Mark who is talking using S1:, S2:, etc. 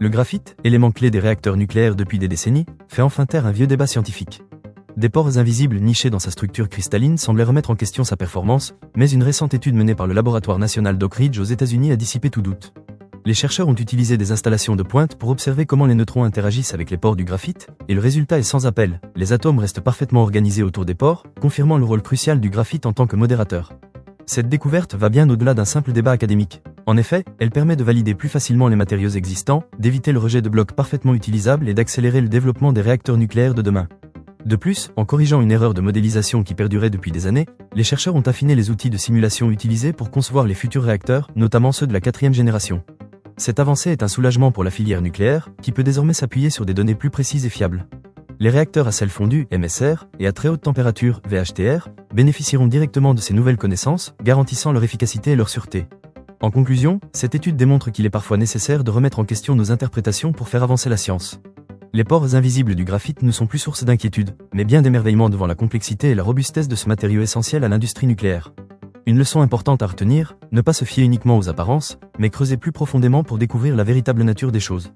S1: Le graphite, élément clé des réacteurs nucléaires depuis des décennies, fait enfin taire un vieux débat scientifique. Des pores invisibles nichés dans sa structure cristalline semblaient remettre en question sa performance, mais une récente étude menée par le laboratoire national d'Oak Ridge aux États-Unis a dissipé tout doute. Les chercheurs ont utilisé des installations de pointe pour observer comment les neutrons interagissent avec les pores du graphite, et le résultat est sans appel. Les atomes restent parfaitement organisés autour des pores, confirmant le rôle crucial du graphite en tant que modérateur. Cette découverte va bien au-delà d'un simple débat académique. En effet, elle permet de valider plus facilement les matériaux existants, d'éviter le rejet de blocs parfaitement utilisables et d'accélérer le développement des réacteurs nucléaires de demain. De plus, en corrigeant une erreur de modélisation qui perdurait depuis des années, les chercheurs ont affiné les outils de simulation utilisés pour concevoir les futurs réacteurs, notamment ceux de la 4e génération. Cette avancée est un soulagement pour la filière nucléaire, qui peut désormais s'appuyer sur des données plus précises et fiables. Les réacteurs à sel fondu, MSR, et à très haute température, VHTR, bénéficieront directement de ces nouvelles connaissances, garantissant leur efficacité et leur sûreté. En conclusion, cette étude démontre qu'il est parfois nécessaire de remettre en question nos interprétations pour faire avancer la science. Les pores invisibles du graphite ne sont plus source d'inquiétude, mais bien d'émerveillement devant la complexité et la robustesse de ce matériau essentiel à l'industrie nucléaire. Une leçon importante à retenir, ne pas se fier uniquement aux apparences, mais creuser plus profondément pour découvrir la véritable nature des choses.